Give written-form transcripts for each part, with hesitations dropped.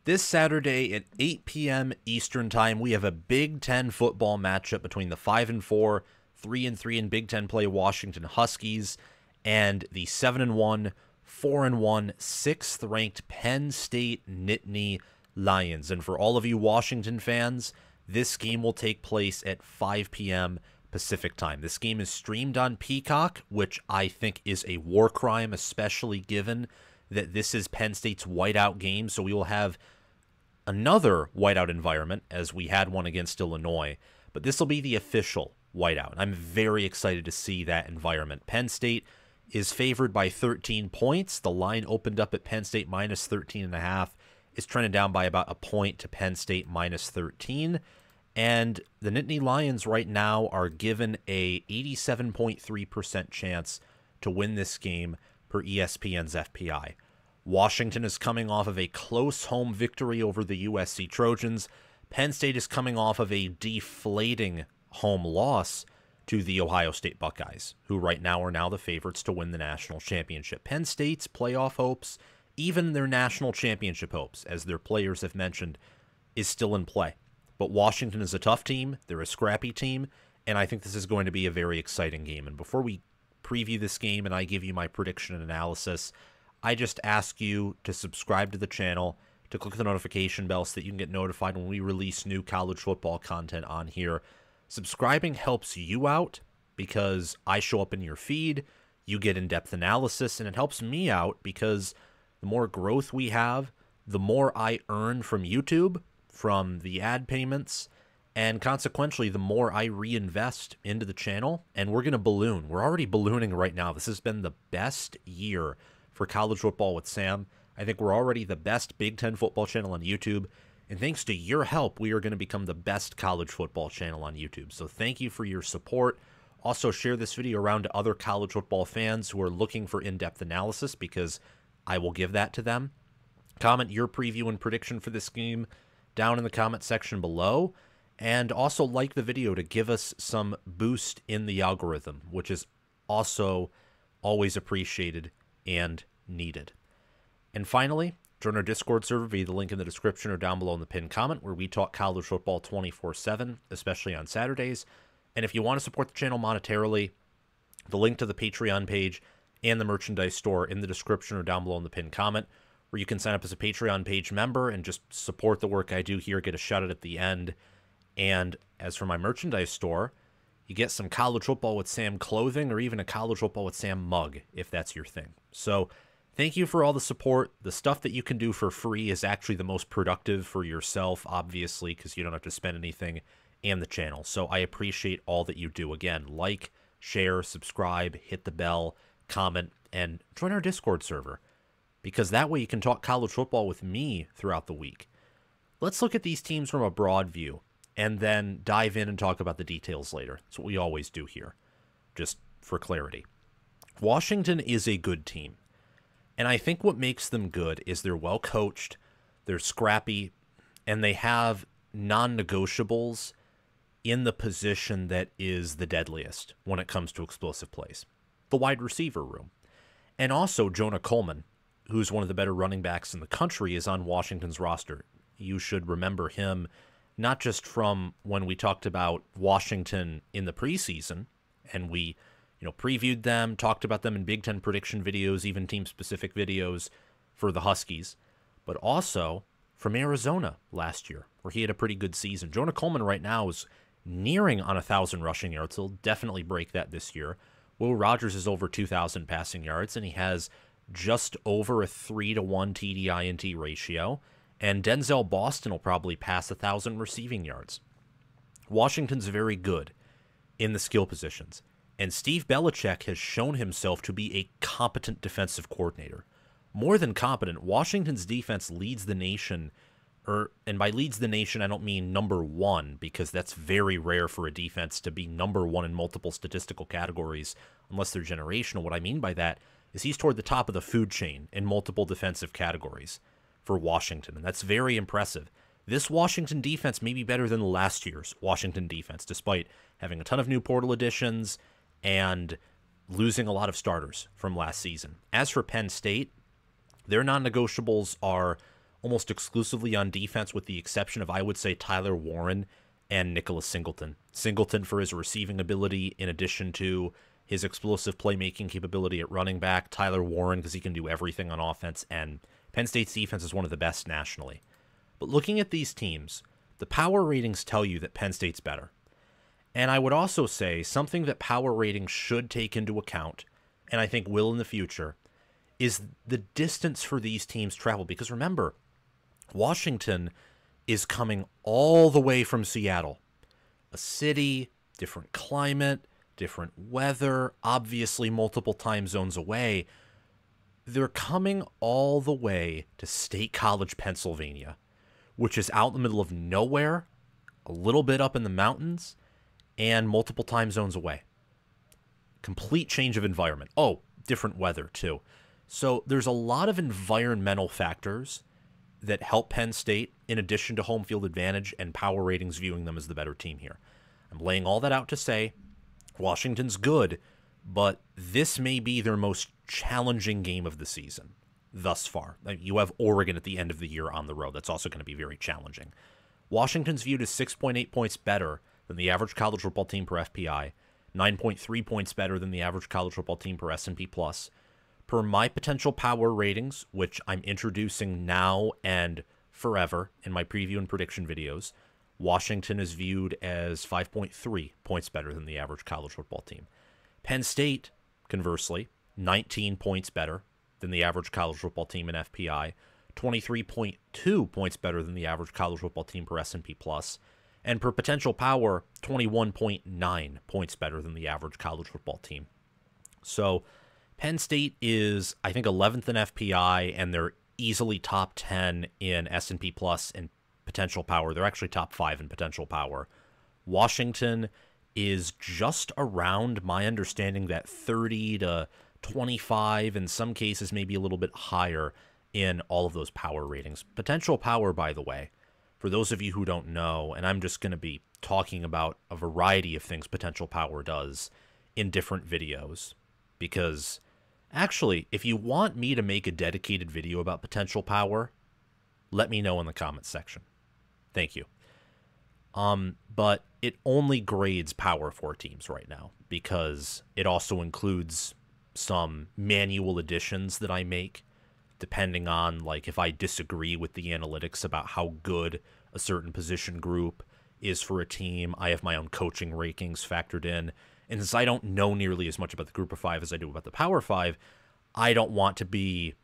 This Saturday at 8 p.m. Eastern Time, we have a Big Ten football matchup between the 5-4, 3-3 in Big Ten play Washington Huskies and the 7-1, 4-1, 6th-ranked Penn State Nittany Lions. And for all of you Washington fans, this game will take place at 5 p.m. Pacific Time. This game is streamed on Peacock, which I think is a war crime, especially given that this is Penn State's whiteout game, so we will have another whiteout environment, as we had one against Illinois, but this will be the official whiteout. I'm very excited to see that environment. Penn State is favored by 13 points. The line opened up at Penn State minus 13.5. It's trending down by about a point to Penn State minus 13. And the Nittany Lions right now are given a 87.3% chance to win this game per ESPN's FPI. Washington is coming off of a close home victory over the USC Trojans. Penn State is coming off of a deflating home loss to the Ohio State Buckeyes, who right now are the favorites to win the national championship. Penn State's playoff hopes, even their national championship hopes, as their players have mentioned, is still in play. But Washington is a tough team, they're a scrappy team, and I think this is going to be a very exciting game. And before we preview this game and I give you my prediction and analysis, I just ask you to subscribe to the channel, to click the notification bell so that you can get notified when we release new college football content on here. Subscribing helps you out because I show up in your feed, you get in-depth analysis, and it helps me out because the more growth we have, the more I earn from YouTube, from the ad payments, and consequently, the more I reinvest into the channel, and we're going to balloon. We're already ballooning right now. This has been the best year for College Football with Sam. I think we're already the best Big Ten football channel on YouTube, and thanks to your help, we are going to become the best college football channel on YouTube. So thank you for your support. Also, share this video around to other college football fans who are looking for in-depth analysis, because I will give that to them. Comment your preview and prediction for this game down in the comment section below, and also like the video to give us some boost in the algorithm, which is also always appreciated and needed. And finally, join our Discord server via the link in the description or down below in the pinned comment, where we talk college football 24/7, especially on Saturdays. And if you want to support the channel monetarily, the link to the Patreon page and the merchandise store in the description or down below in the pinned comment, where you can sign up as a Patreon page member and just support the work I do here, get a shout out at the end. And as for my merchandise store, you get some College Football with Sam clothing or even a College Football with Sam mug, if that's your thing. So thank you for all the support. The stuff that you can do for free is actually the most productive for yourself, obviously, because you don't have to spend anything, and the channel. So I appreciate all that you do. Again, like, share, subscribe, hit the bell, comment, and join our Discord server, because that way you can talk college football with me throughout the week. Let's look at these teams from a broad view, and then dive in and talk about the details later. That's what we always do here, just for clarity. Washington is a good team, and I think what makes them good is they're well coached, they're scrappy, and they have non-negotiables in the position that is the deadliest when it comes to explosive plays, the wide receiver room. And also Jonah Coleman, who's one of the better running backs in the country, is on Washington's roster. You should remember him not just from when we talked about Washington in the preseason, and we, previewed them, talked about them in Big Ten prediction videos, even team-specific videos for the Huskies, but also from Arizona last year, where he had a pretty good season. Jonah Coleman right now is nearing on 1,000 rushing yards. He'll definitely break that this year. Will Rogers is over 2,000 passing yards, and he has just over a 3-to-1 TD-INT ratio. And Denzel Boston will probably pass 1,000 receiving yards. Washington's very good in the skill positions, and Steve Belichick has shown himself to be a competent defensive coordinator. More than competent, Washington's defense leads the nation, and by leads the nation, I don't mean number one, because that's very rare for a defense to be number one in multiple statistical categories, unless they're generational. What I mean by that is he's toward the top of the food chain in multiple defensive categories for Washington, and that's very impressive. This Washington defense may be better than last year's Washington defense, despite having a ton of new portal additions and losing a lot of starters from last season. As for Penn State, their non-negotiables are almost exclusively on defense, with the exception of, I would say, Tyler Warren and Nicholas Singleton. Singleton for his receiving ability, in addition to his explosive playmaking capability at running back. Tyler Warren, because he can do everything on offense, and Penn State's defense is one of the best nationally. But looking at these teams, the power ratings tell you that Penn State's better. And I would also say something that power ratings should take into account, and I think will in the future, is the distance for these teams travel. Because remember, Washington is coming all the way from Seattle. A city, different climate, different weather, obviously multiple time zones away. They're coming all the way to State College, Pennsylvania, which is out in the middle of nowhere, a little bit up in the mountains, and multiple time zones away. Complete change of environment. Oh, different weather too. So there's a lot of environmental factors that help Penn State, in addition to home field advantage and power ratings viewing them as the better team here. I'm laying all that out to say Washington's good, but this may be their most challenging game of the season thus far. You have Oregon at the end of the year on the road. That's also going to be very challenging. Washington's viewed as 6.8 points better than the average college football team per FPI, 9.3 points better than the average college football team per S&P+. Per my potential power ratings, which I'm introducing now and forever in my preview and prediction videos, Washington is viewed as 5.3 points better than the average college football team. Penn State, conversely, 19 points better than the average college football team in FPI, 23.2 points better than the average college football team per S&P+, and per potential power, 21.9 points better than the average college football team. So Penn State is, I think, 11th in FPI, and they're easily top 10 in S&P Plus and potential power. They're actually top 5 in potential power. Washington is just around, my understanding, that 30 to 25, in some cases maybe a little bit higher in all of those power ratings. Potential power, by the way, for those of you who don't know, and I'm just going to be talking about a variety of things potential power does in different videos, because actually, if you want me to make a dedicated video about potential power, let me know in the comments section. Thank you. But it only grades power for teams right now, because it also includes some manual additions that I make, depending on, like, if I disagree with the analytics about how good a certain position group is for a team. I have my own coaching rankings factored in. And since I don't know nearly as much about the group of 5 as I do about the power 5, I don't want to be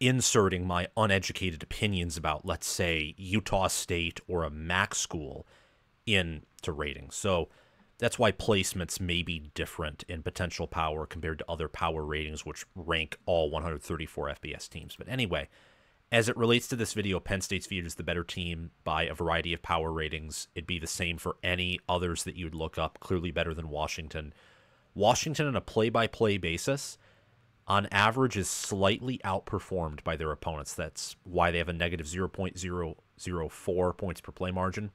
inserting my uneducated opinions about, let's say, Utah State or a MAC school into ratings. So that's why placements may be different in potential power compared to other power ratings, which rank all 134 FBS teams. But anyway, as it relates to this video, Penn State's viewed as the better team by a variety of power ratings. It'd be the same for any others that you'd look up, clearly better than Washington. Washington, on a play-by-play basis, on average is slightly outperformed by their opponents. That's why they have a negative 0.004 points per play margin.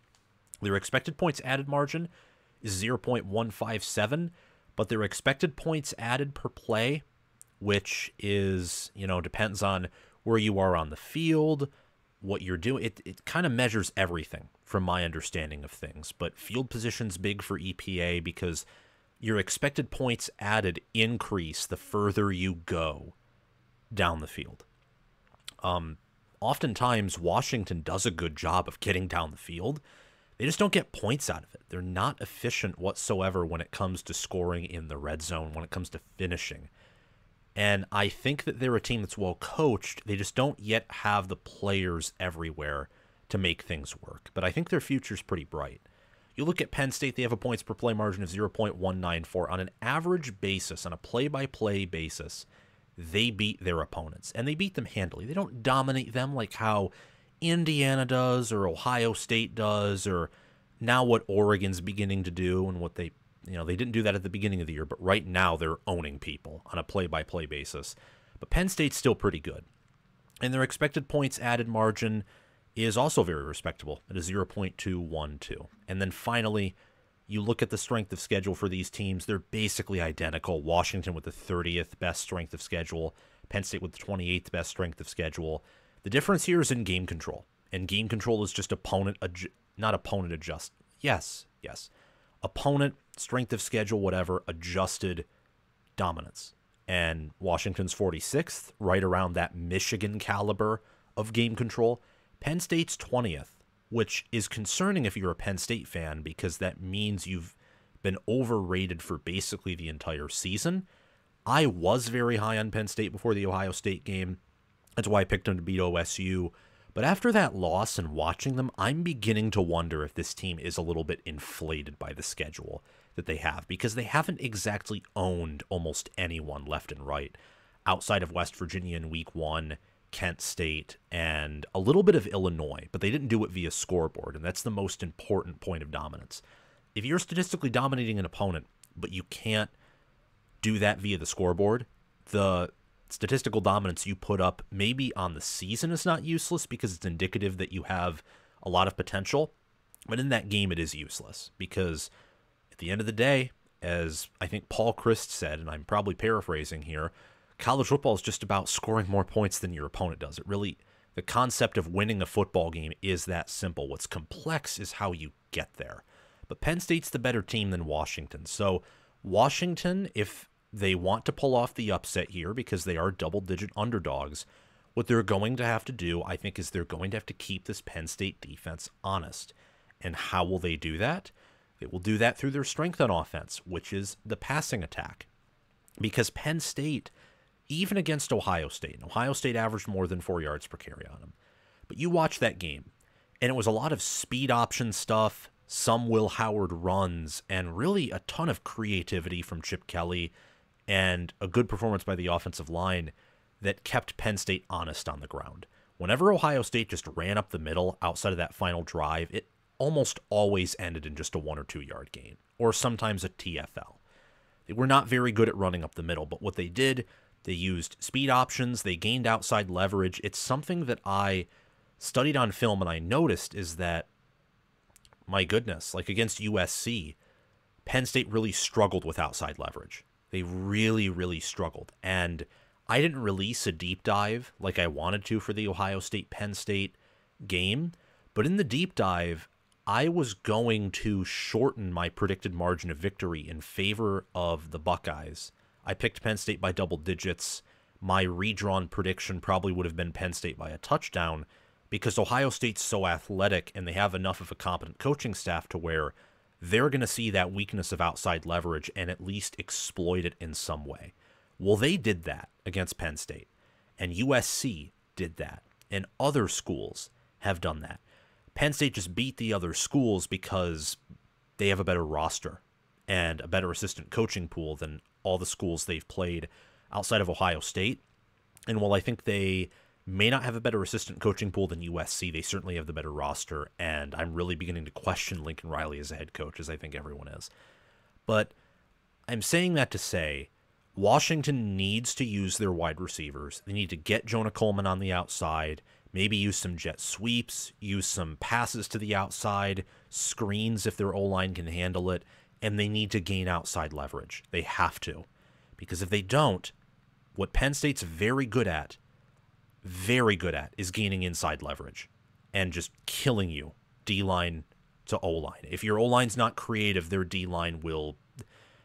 Their expected points added margin is 0.157, but their expected points added per play, which is, depends on where you are on the field, what you're doing. It kind of measures everything from my understanding of things. But field position's big for EPA because your expected points added increase the further you go down the field. Oftentimes, Washington does a good job of getting down the field. They just don't get points out of it. They're not efficient whatsoever when it comes to scoring in the red zone, when it comes to finishing. And I think that they're a team that's well coached. They just don't yet have the players everywhere to make things work. But I think their future's pretty bright. You look at Penn State, they have a points per play margin of 0.194. On an average basis, on a play-by-play basis, they beat their opponents. And they beat them handily. They don't dominate them like how Indiana does or Ohio State does, or now what Oregon's beginning to do, and what they didn't do that at the beginning of the year, but right now they're owning people on a play-by-play basis. But Penn State's still pretty good. And their expected points added margin is also very respectable at a 0.212. And then finally, you look at the strength of schedule for these teams, they're basically identical. Washington with the 30th best strength of schedule, Penn State with the 28th best strength of schedule. The difference here is in game control. And game control is just opponent, strength of schedule, whatever, adjusted dominance. And Washington's 46th, right around that Michigan caliber of game control. Penn State's 20th, which is concerning if you're a Penn State fan, because that means you've been overrated for basically the entire season. I was very high on Penn State before the Ohio State game. That's why I picked them to beat OSU. But after that loss and watching them, I'm beginning to wonder if this team is a little bit inflated by the schedule that they have, because they haven't exactly owned almost anyone left and right outside of West Virginia in week 1, Kent State, and a little bit of Illinois, but they didn't do it via scoreboard, and that's the most important point of dominance. If you're statistically dominating an opponent, but you can't do that via the scoreboard, the statistical dominance you put up maybe on the season is not useless because it's indicative that you have a lot of potential, but in that game it is useless because at the end of the day, as I think Paul Christ said, and I'm probably paraphrasing here, college football is just about scoring more points than your opponent does. It really, the concept of winning a football game is that simple. What's complex is how you get there. But Penn State's the better team than Washington. So Washington, if they want to pull off the upset here because they are double-digit underdogs, what they're going to have to do, I think, is they're going to have to keep this Penn State defense honest. And how will they do that? They will do that through their strength on offense, which is the passing attack. Because Penn State, even against Ohio State, and Ohio State averaged more than 4 yards per carry on them. But you watch that game, and it was a lot of speed option stuff, some Will Howard runs, and really a ton of creativity from Chip Kelly, and a good performance by the offensive line that kept Penn State honest on the ground. Whenever Ohio State just ran up the middle outside of that final drive, it almost always ended in just a 1 or 2 yard gain, or sometimes a TFL. They were not very good at running up the middle, but what they did, they used speed options, they gained outside leverage. It's something that I studied on film and I noticed is that, my goodness, like against USC, Penn State really struggled with outside leverage. They really, really struggled. And I didn't release a deep dive like I wanted to for the Ohio State-Penn State game, but in the deep dive, I was going to shorten my predicted margin of victory in favor of the Buckeyes. I picked Penn State by double digits. My redrawn prediction probably would have been Penn State by a touchdown because Ohio State's so athletic and they have enough of a competent coaching staff to where they're going to see that weakness of outside leverage and at least exploit it in some way. Well, they did that against Penn State, and USC did that, and other schools have done that. Penn State just beat the other schools because they have a better roster and a better assistant coaching pool than all the schools they've played outside of Ohio State. And while I think they may not have a better assistant coaching pool than USC, they certainly have the better roster, and I'm really beginning to question Lincoln Riley as a head coach, as I think everyone is. But I'm saying that to say Washington needs to use their wide receivers. They need to get Jonah Coleman on the outside, maybe use some jet sweeps, use some passes to the outside, screens if their O-line can handle it, and they need to gain outside leverage. They have to. Because if they don't, what Penn State's very good at, is gaining inside leverage and just killing you D-line to O-line. If your O-line's not creative, their D-line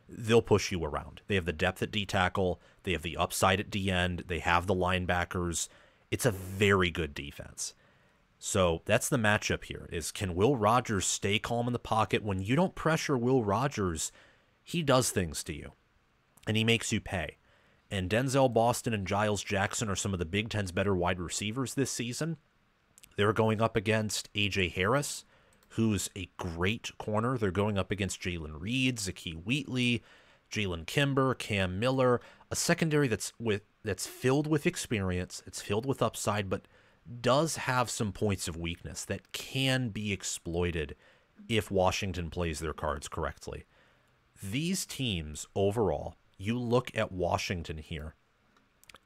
they'll push you around. They have the depth at D-tackle. They have the upside at D-end. They have the linebackers. It's a very good defense. So that's the matchup here, is can Will Rogers stay calm in the pocket? When you don't pressure Will Rogers, he does things to you, and he makes you pay. And Denzel Boston and Giles Jackson are some of the Big Ten's better wide receivers this season. They're going up against A.J. Harris, who's a great corner. They're going up against Jalen Reed, Zakee Wheatley, Jalen Kimber, Cam Miller, a secondary that's filled with experience, it's filled with upside, but does have some points of weakness that can be exploited if Washington plays their cards correctly. These teams overall, you look at Washington here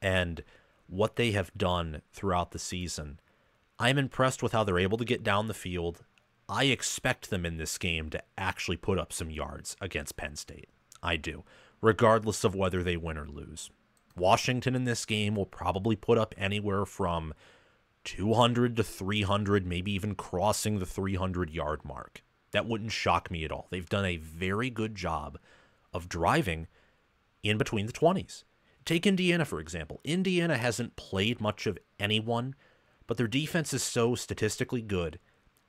and what they have done throughout the season. I'm impressed with how they're able to get down the field. I expect them in this game to actually put up some yards against Penn State. I do, regardless of whether they win or lose. Washington in this game will probably put up anywhere from 200 to 300, maybe even crossing the 300-yard mark. That wouldn't shock me at all. They've done a very good job of driving in between the 20s. Take Indiana, for example. Indiana hasn't played much of anyone, but their defense is so statistically good,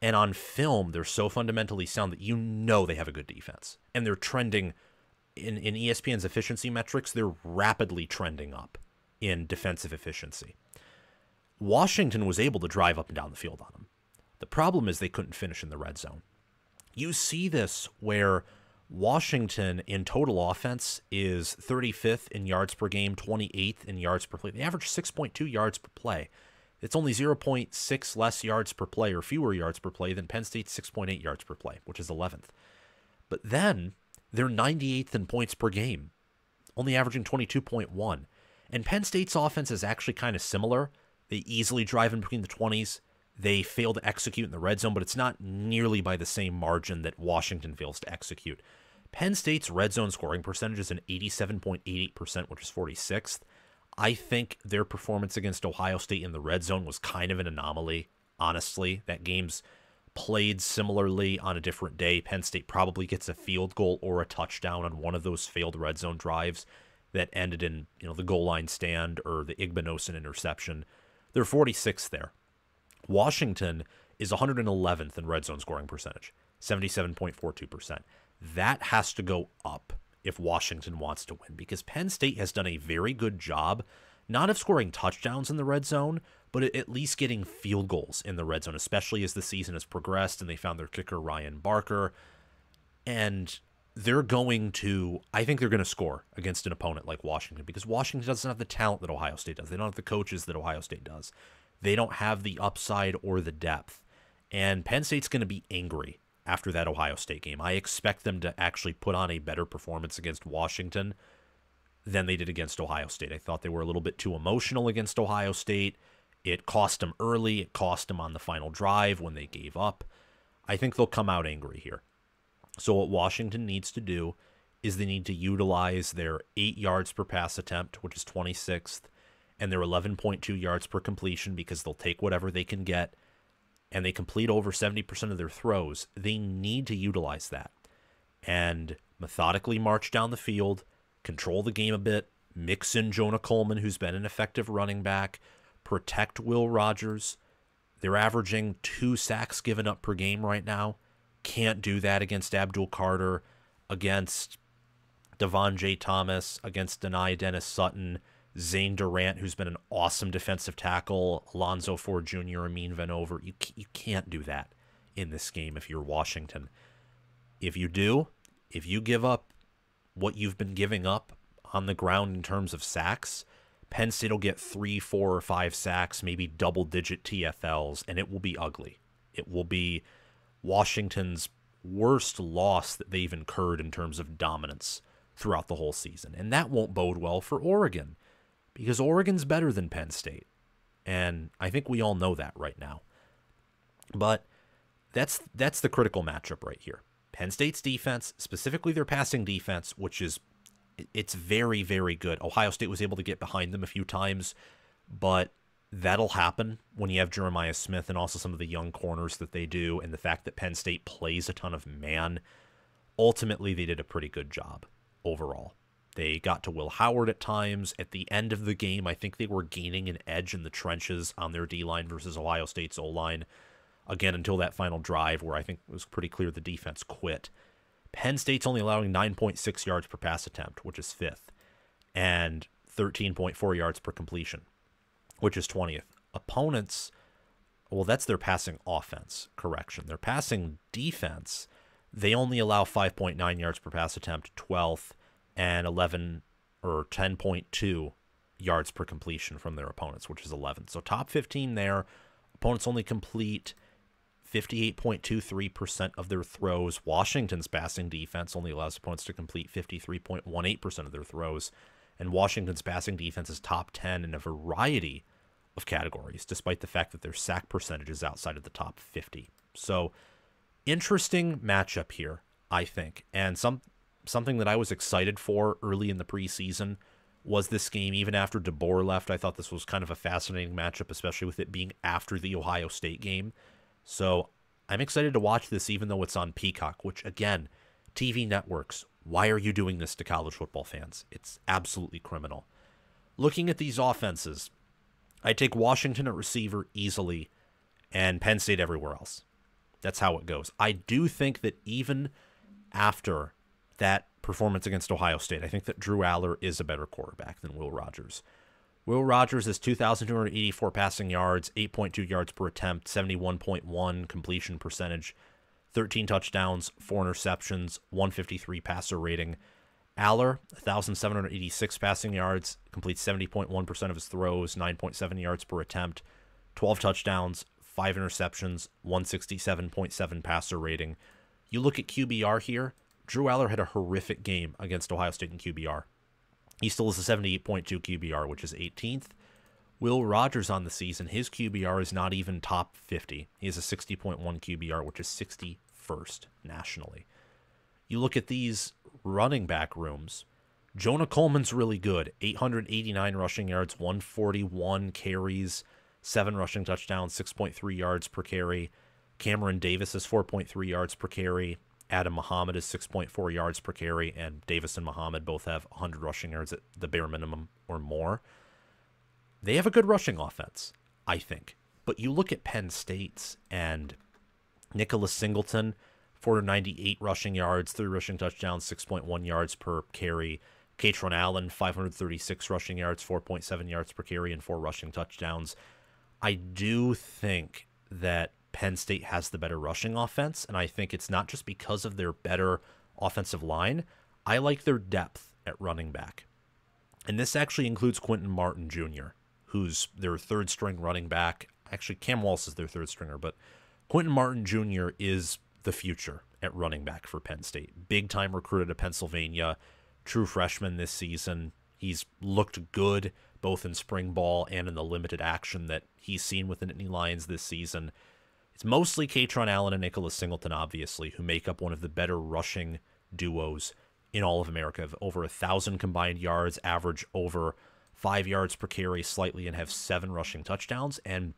and on film, they're so fundamentally sound that you know they have a good defense. And they're trending, in ESPN's efficiency metrics, they're rapidly trending up in defensive efficiency. Washington was able to drive up and down the field on them. The problem is they couldn't finish in the red zone. You see this where Washington in total offense is 35th in yards per game, 28th in yards per play. They average 6.2 yards per play. It's only 0.6 less yards per play or fewer yards per play than Penn State's 6.8 yards per play, which is 11th. But then they're 98th in points per game, only averaging 22.1. And Penn State's offense is actually kind of similar. They easily drive in between the 20s. They fail to execute in the red zone, but it's not nearly by the same margin that Washington fails to execute. Penn State's red zone scoring percentage is an 87.88%, which is 46th. I think their performance against Ohio State in the red zone was kind of an anomaly, honestly. That game's played similarly on a different day. Penn State probably gets a field goal or a touchdown on one of those failed red zone drives that ended in, the goal line stand or the Igbinosun interception. They're 46th there. Washington is 111th in red zone scoring percentage, 77.42%. That has to go up if Washington wants to win, because Penn State has done a very good job, not of scoring touchdowns in the red zone, but at least getting field goals in the red zone, especially as the season has progressed and they found their kicker, Ryan Barker. And they're going to, I think they're going to score against an opponent like Washington, because Washington doesn't have the talent that Ohio State does. They don't have the coaches that Ohio State does. They don't have the upside or the depth. And Penn State's going to be angry after that Ohio State game. I expect them to actually put on a better performance against Washington than they did against Ohio State. I thought they were a little bit too emotional against Ohio State. It cost them early. It cost them on the final drive when they gave up. I think they'll come out angry here. So what Washington needs to do is they need to utilize their 8 yards per pass attempt, which is 26th, and their 11.2 yards per completion, because they'll take whatever they can get, and they complete over 70% of their throws. They need to utilize that and methodically march down the field, control the game a bit, mix in Jonah Coleman, who's been an effective running back, protect Will Rogers. They're averaging 2 sacks given up per game right now. Can't do that against Abdul Carter, against Devon J. Thomas, against Denai Dennis Sutton, Zane Durant, who's been an awesome defensive tackle, Alonzo Ford Jr., Amin Vanover. You can't do that in this game if you're Washington. If you do, if you give up what you've been giving up on the ground in terms of sacks, Penn State will get 3, 4, or 5 sacks, maybe double-digit TFLs, and it will be ugly. It will be Washington's worst loss that they've incurred in terms of dominance throughout the whole season. And that won't bode well for Oregon, because Oregon's better than Penn State. And I think we all know that right now. But that's the critical matchup right here. Penn State's defense, specifically their passing defense, which is, it's very, very good. Ohio State was able to get behind them a few times, but that'll happen when you have Jeremiah Smith and also some of the young corners that they do, and the fact that Penn State plays a ton of man. Ultimately, they did a pretty good job overall. They got to Will Howard at times. At the end of the game, I think they were gaining an edge in the trenches on their D-line versus Ohio State's O-line. Again, until that final drive where I think it was pretty clear the defense quit. Penn State's only allowing 9.6 yards per pass attempt, which is 5th, and 13.4 yards per completion, which is 20th. Opponents, well, that's their passing offense, correction. Their passing defense, they only allow 5.9 yards per pass attempt, 12th, and 10.2 yards per completion from their opponents, which is 11th. So top 15 there. Opponents only complete 58.23% of their throws. Washington's passing defense only allows opponents to complete 53.18% of their throws. And Washington's passing defense is top 10 in a variety of categories, despite the fact that their sack percentage is outside of the top 50. So interesting matchup here, I think. And something that I was excited for early in the preseason was this game. Even after DeBoer left, I thought this was kind of a fascinating matchup, especially with it being after the Ohio State game. So I'm excited to watch this, even though it's on Peacock, which, again, TV networks, why are you doing this to college football fans? It's absolutely criminal. Looking at these offenses, I take Washington at receiver easily and Penn State everywhere else. That's how it goes. I do think that even after that performance against Ohio State, I think that Drew Aller is a better quarterback than Will Rogers. Will Rogers is 2,284 passing yards, 8.2 yards per attempt, 71.1 completion percentage, 13 touchdowns, 4 interceptions, 153 passer rating. Aller, 1,786 passing yards, completes 70.1% of his throws, 9.7 yards per attempt, 12 touchdowns, 5 interceptions, 167.7 passer rating. You look at QBR here, Drew Aller had a horrific game against Ohio State in QBR. He still has a 78.2 QBR, which is 18th. Will Rogers on the season, his QBR is not even top 50. He has a 60.1 QBR, which is 61st nationally. You look at these running back rooms, Jonah Coleman's really good. 889 rushing yards, 141 carries, 7 rushing touchdowns, 6.3 yards per carry. Cameron Davis is 4.3 yards per carry. Adam Muhammad is 6.4 yards per carry, and Davis and Muhammad both have 100 rushing yards at the bare minimum or more. They have a good rushing offense, I think. But you look at Penn State's, and Nicholas Singleton, 498 rushing yards, 3 rushing touchdowns, 6.1 yards per carry. Katron Allen, 536 rushing yards, 4.7 yards per carry, and 4 rushing touchdowns. I do think that Penn State has the better rushing offense, and I think it's not just because of their better offensive line. I like their depth at running back. And this actually includes Quentin Martin Jr., who's their third-string running back. Actually, Cam Wallace is their third stringer, but Quentin Martin Jr. is the future at running back for Penn State. Big-time recruited to Pennsylvania, true freshman this season. He's looked good both in spring ball and in the limited action that he's seen with the Nittany Lions this season. It's mostly Katron Allen and Nicholas Singleton, obviously, who make up one of the better rushing duos in all of America. Have over 1,000 combined yards, average over 5 yards per carry slightly, and have 7 rushing touchdowns. And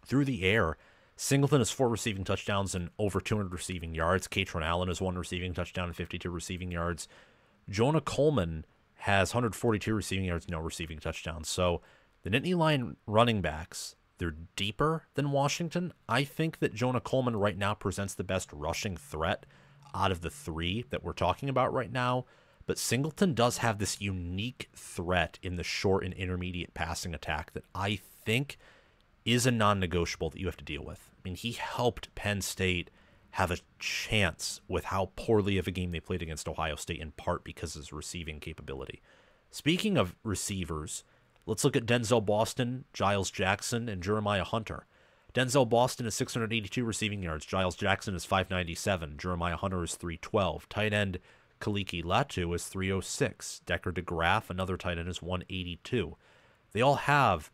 through the air, Singleton has 4 receiving touchdowns and over 200 receiving yards. Katron Allen has 1 receiving touchdown and 52 receiving yards. Jonah Coleman has 142 receiving yards, no receiving touchdowns. So the Nittany Lion running backs, they're deeper than Washington. I think that Jonah Coleman right now presents the best rushing threat out of the 3 that we're talking about right now. But Singleton does have this unique threat in the short and intermediate passing attack that I think is a non-negotiable that you have to deal with. I mean, he helped Penn State have a chance with how poorly of a game they played against Ohio State, in part because of his receiving capability. Speaking of receivers, let's look at Denzel Boston, Giles Jackson, and Jeremiah Hunter. Denzel Boston is 682 receiving yards. Giles Jackson is 597. Jeremiah Hunter is 312. Tight end Kaliki Latu is 306. Decker DeGraff, another tight end, is 182. They all have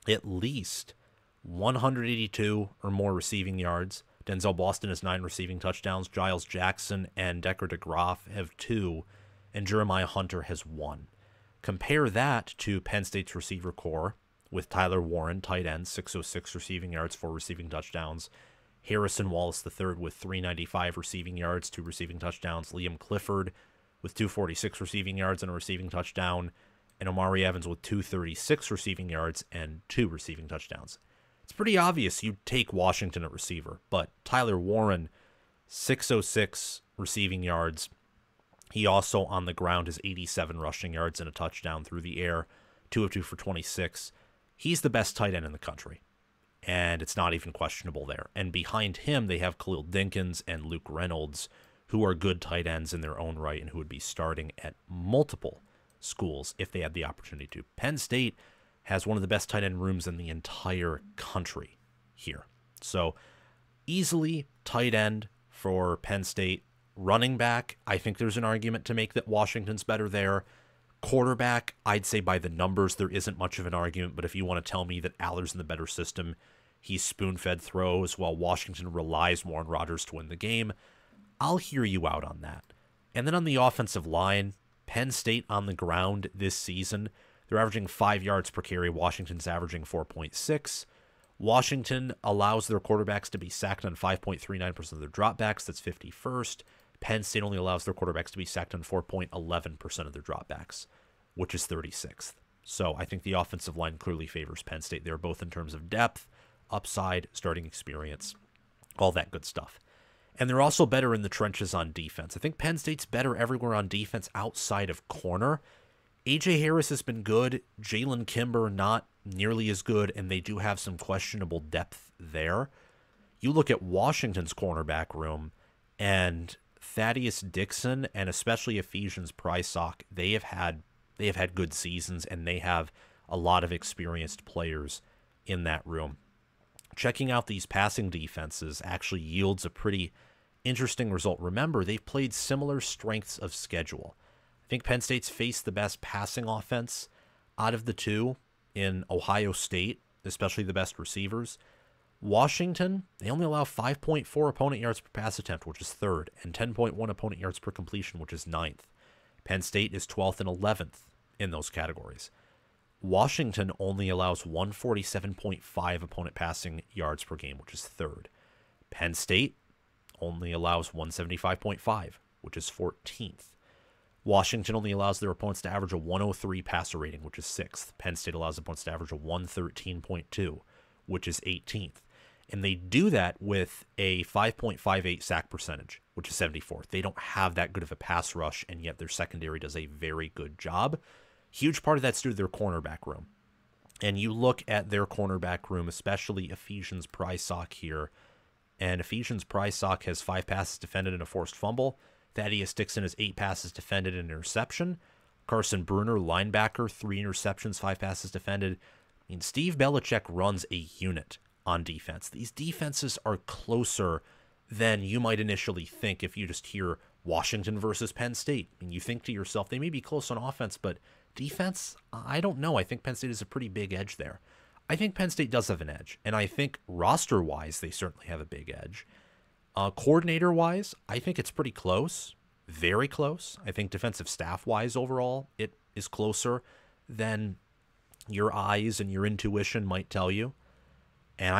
at least 182 or more receiving yards. Denzel Boston has 9 receiving touchdowns. Giles Jackson and Decker DeGraff have 2, and Jeremiah Hunter has 1. Compare that to Penn State's receiver core with Tyler Warren, tight end, 606 receiving yards, 4 receiving touchdowns. Harrison Wallace III with 395 receiving yards, 2 receiving touchdowns. Liam Clifford with 246 receiving yards and a receiving touchdown. And Omari Evans with 236 receiving yards and 2 receiving touchdowns. It's pretty obvious you take Washington at receiver, but Tyler Warren, 606 receiving yards. He also on the ground has 87 rushing yards and a touchdown through the air, 2 of 2 for 26. He's the best tight end in the country, and it's not even questionable there. And behind him, they have Khalil Dinkins and Luke Reynolds, who are good tight ends in their own right and who would be starting at multiple schools if they had the opportunity to. Penn State has one of the best tight end rooms in the entire country here. So easily tight end for Penn State. Running back, I think there's an argument to make that Washington's better there. Quarterback, I'd say by the numbers, there isn't much of an argument, but if you want to tell me that Aller's in the better system, he's spoon-fed throws while Washington relies more on Rodgers to win the game, I'll hear you out on that. And then on the offensive line, Penn State on the ground this season, they're averaging 5 yards per carry. Washington's averaging 4.6. Washington allows their quarterbacks to be sacked on 5.39% of their dropbacks. That's 51st. Penn State only allows their quarterbacks to be sacked on 4.11% of their dropbacks, which is 36th. So I think the offensive line clearly favors Penn State. They're both in terms of depth, upside, starting experience, all that good stuff. And they're also better in the trenches on defense. I think Penn State's better everywhere on defense outside of corner. A.J. Harris has been good. Jalen Kimber not nearly as good, and they do have some questionable depth there. You look at Washington's cornerback room, and Thaddeus Dixon and especially Ephesians Prysock, they have had good seasons, and they have a lot of experienced players in that room. Checking out these passing defenses actually yields a pretty interesting result. Remember, they've played similar strengths of schedule. I think Penn State's faced the best passing offense out of the two in Ohio State, especially the best receivers. Washington, they only allow 5.4 opponent yards per pass attempt, which is third, and 10.1 opponent yards per completion, which is ninth. Penn State is 12th and 11th in those categories. Washington only allows 147.5 opponent passing yards per game, which is third. Penn State only allows 175.5, which is 14th. Washington only allows their opponents to average a 103 passer rating, which is 6th. Penn State allows opponents to average a 113.2, which is 18th. And they do that with a 5.58 sack percentage, which is 74th. They don't have that good of a pass rush, and yet their secondary does a very good job. Huge part of that's due to their cornerback room. And you look at their cornerback room, especially Ephesians Prysock here, and Ephesians Prysock has 5 passes defended and a forced fumble. Thaddeus Dixon has 8 passes defended and an interception. Carson Bruner, linebacker, 3 interceptions, 5 passes defended. I mean, Steve Belichick runs a unit on defense. These defenses are closer than you might initially think if you just hear Washington versus Penn State. I mean, you think to yourself, they may be close on offense, but defense, I don't know. I think Penn State is a pretty big edge there. I think Penn State does have an edge, and I think roster-wise, they certainly have a big edge. Coordinator-wise, I think it's pretty close, very close. I think defensive staff-wise overall, it is closer than your eyes and your intuition might tell you. And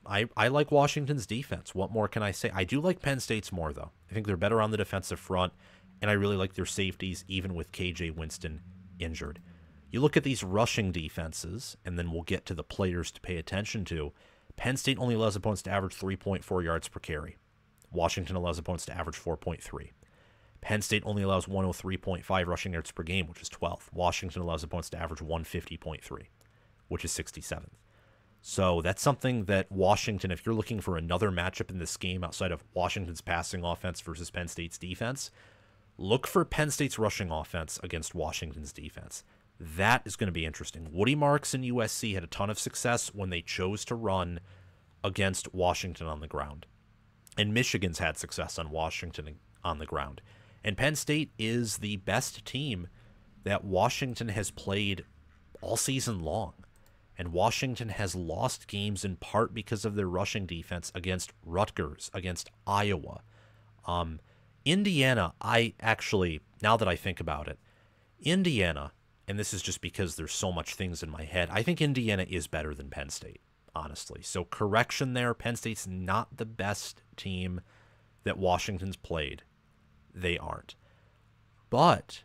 I like Washington's defense. What more can I say? I do like Penn State's more, though. I think they're better on the defensive front, and I really like their safeties, even with K.J. Winston injured. You look at these rushing defenses, and then we'll get to the players to pay attention to. Penn State only allows opponents to average 3.4 yards per carry. Washington allows opponents to average 4.3. Penn State only allows 103.5 rushing yards per game, which is 12th. Washington allows opponents to average 150.3, which is 67th. So that's something that Washington, if you're looking for another matchup in this game outside of Washington's passing offense versus Penn State's defense, look for Penn State's rushing offense against Washington's defense. That is going to be interesting. Woody Marks and USC had a ton of success when they chose to run against Washington on the ground. And Michigan's had success on Washington on the ground. And Penn State is the best team that Washington has played all season long. And Washington has lost games in part because of their rushing defense against Rutgers, against Iowa. Indiana, now that I think about it, Indiana, and this is just because there's so much things in my head, I think Indiana is better than Penn State, honestly. So correction there, Penn State's not the best team that Washington's played. They aren't. But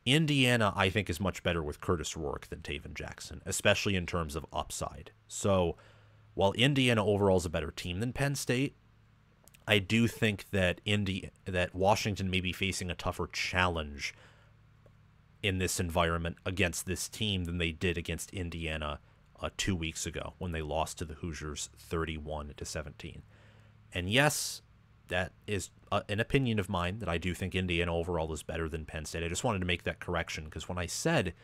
Indiana, I think, is much better with Curtis Rourke than Taven Jackson, especially in terms of upside. So while Indiana overall is a better team than Penn State, I do think that Washington may be facing a tougher challenge in this environment against this team than they did against Indiana 2 weeks ago when they lost to the Hoosiers 31-17. And yes, that is an opinion of mine that I do think Indiana overall is better than Penn State. I just wanted to make that correction because when I said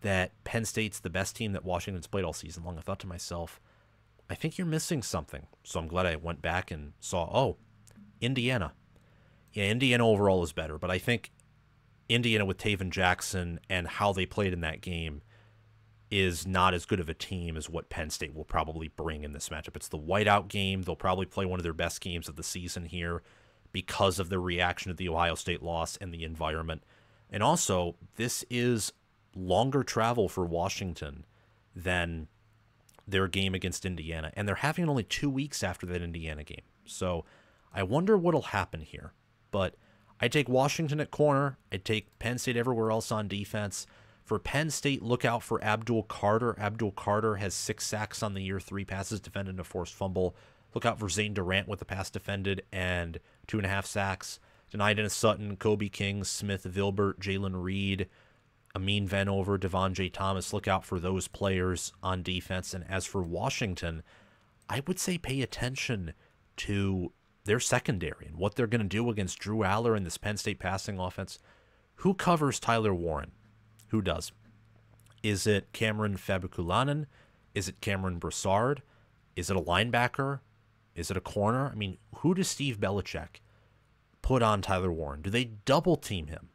that Penn State's the best team that Washington's played all season long, I thought to myself, I think you're missing something. So I'm glad I went back and saw, Indiana. Yeah, Indiana overall is better, but I think Indiana with Taven Jackson and how they played in that game is not as good of a team as what Penn State will probably bring in this matchup. It's the whiteout game. They'll probably play one of their best games of the season here because of the reaction to the Ohio State loss and the environment. And also, this is longer travel for Washington than their game against Indiana. And they're having it only 2 weeks after that Indiana game. So I wonder what'll happen here. But I take Washington at corner. I take Penn State everywhere else on defense. For Penn State, look out for Abdul Carter. Abdul Carter has 6 sacks on the year, 3 passes defended, and a forced fumble. Look out for Zane Durant with a pass defended and 2.5 sacks. Denied Dennis Sutton, Kobe King, Smith Vilbert, Jalen Reed, Amin Vanover, Devon J. Thomas. Look out for those players on defense. And as for Washington, I would say pay attention to their secondary and what they're going to do against Drew Aller and this Penn State passing offense. Who covers Tyler Warren? Who does? Is it Cameron Fabukulainen? Is it Cameron Brassard? Is it a linebacker? Is it a corner? I mean, who does Steve Belichick put on Tyler Warren? Do they double team him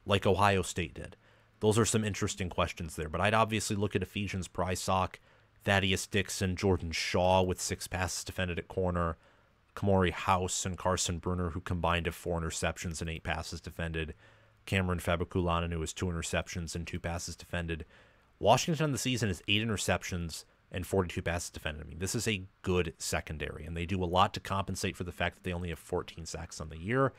like Ohio State did? Those are some interesting questions there. But I'd obviously look at Ephesians Prysock, Thaddeus Dixon, Jordan Shaw with 6 passes defended at corner, Kamori House and Carson Bruner, who combined have 4 interceptions and 8 passes defended, Cameron Fabukulainen, who has 2 interceptions and 2 passes defended. Washington on the season is 8 interceptions and 42 passes defended. I mean, this is a good secondary, and they do a lot to compensate for the fact that they only have 14 sacks on the year.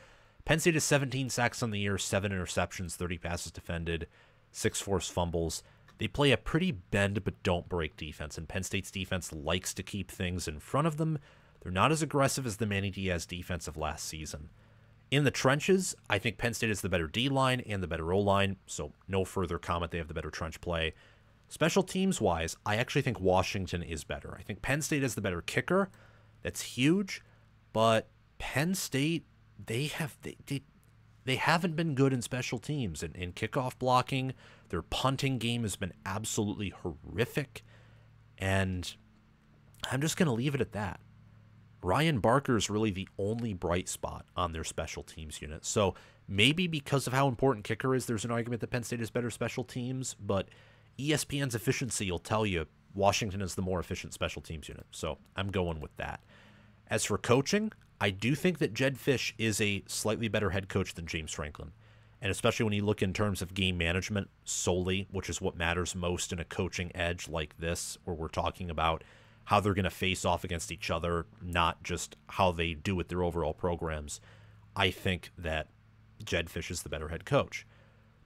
Penn State has 17 sacks on the year, 7 interceptions, 30 passes defended, 6 forced fumbles. They play a pretty bend but don't break defense, and Penn State's defense likes to keep things in front of them. They're not as aggressive as the Manny Diaz defense of last season. In the trenches, I think Penn State is the better D-line and the better O-line, so no further comment. They have the better trench play. Special teams-wise, I actually think Washington is better. I think Penn State is the better kicker. That's huge, but Penn State, they haven't been good in special teams. In kickoff blocking, their punting game has been absolutely horrific, and I'm just going to leave it at that. Ryan Barker is really the only bright spot on their special teams unit. So maybe because of how important kicker is, there's an argument that Penn State is better special teams, but ESPN's efficiency will tell you Washington is the more efficient special teams unit. So I'm going with that. As for coaching, I do think that Jed Fish is a slightly better head coach than James Franklin. And especially when you look in terms of game management solely, which is what matters most in a coaching edge like this, where we're talking about how they're going to face off against each other, not just how they do with their overall programs. I think that Jed Fish is the better head coach.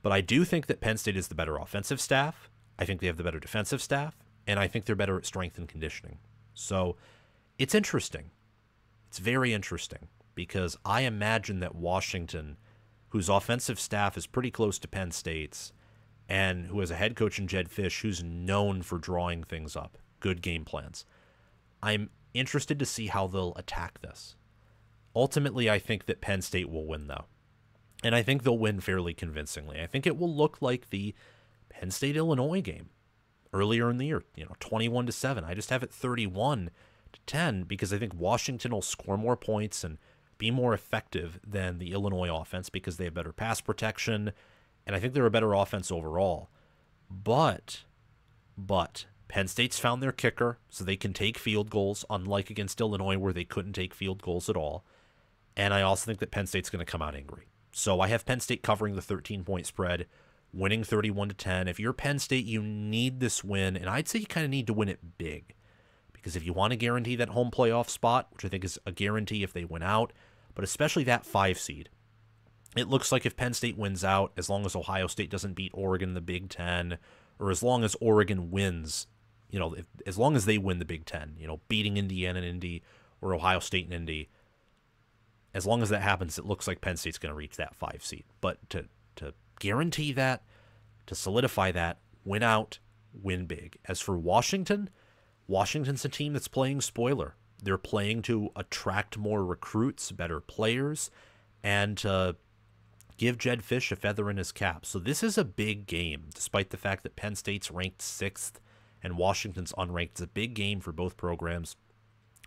But I do think that Penn State is the better offensive staff. I think they have the better defensive staff. And I think they're better at strength and conditioning. So it's interesting. It's very interesting because I imagine that Washington, whose offensive staff is pretty close to Penn State's, and who has a head coach in Jed Fish who's known for drawing things up, good game plans. I'm interested to see how they'll attack this. Ultimately, I think that Penn State will win, though. And I think they'll win fairly convincingly. I think it will look like the Penn State-Illinois game earlier in the year, 21-7. I just have it 31-10 because I think Washington will score more points and be more effective than the Illinois offense because they have better pass protection, and I think they're a better offense overall. But Penn State's found their kicker, so they can take field goals, unlike against Illinois where they couldn't take field goals at all. And I also think that Penn State's going to come out angry. So I have Penn State covering the 13-point spread, winning 31-10. If you're Penn State, you need this win, and I'd say you kind of need to win it big. Because if you want to guarantee that home playoff spot, which I think is a guarantee if they win out, but especially that 5 seed, it looks like if Penn State wins out, as long as Ohio State doesn't beat Oregon in the Big Ten, or as long as Oregon wins, as long as they win the Big Ten, beating Indiana and Indy, or Ohio State and Indy, as long as that happens, it looks like Penn State's going to reach that 5 seed. But to guarantee that, to solidify that, win out, win big. As for Washington, Washington's a team that's playing spoiler. They're playing to attract more recruits, better players, and to give Jed Fish a feather in his cap. So this is a big game, despite the fact that Penn State's ranked 6th and Washington's unranked. It's a big game for both programs.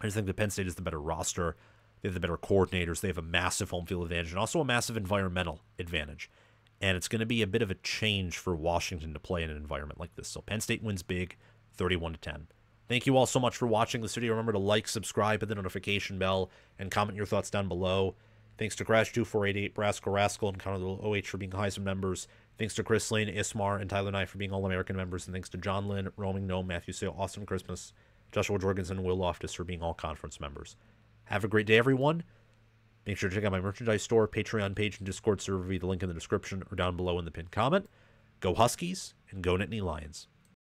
I just think that Penn State is the better roster. They have the better coordinators. They have a massive home field advantage and also a massive environmental advantage. And it's going to be a bit of a change for Washington to play in an environment like this. So Penn State wins big, 31-10. Thank you all so much for watching this video. Remember to like, subscribe, hit the notification bell, and comment your thoughts down below. Thanks to Crash2488, Brasco Rascal, and Connor Little OH for being Heisman members. Thanks to Chris Lane, Ismar, and Tyler Knight for being All-American members. And thanks to John Lynn, Roaming Gnome, Matthew Sale, Austin Christmas, Joshua Jorgensen, and Will Loftus for being all-conference members. Have a great day, everyone. Make sure to check out my merchandise store, Patreon page, and Discord server via the link in the description or down below in the pinned comment. Go Huskies, and go Nittany Lions.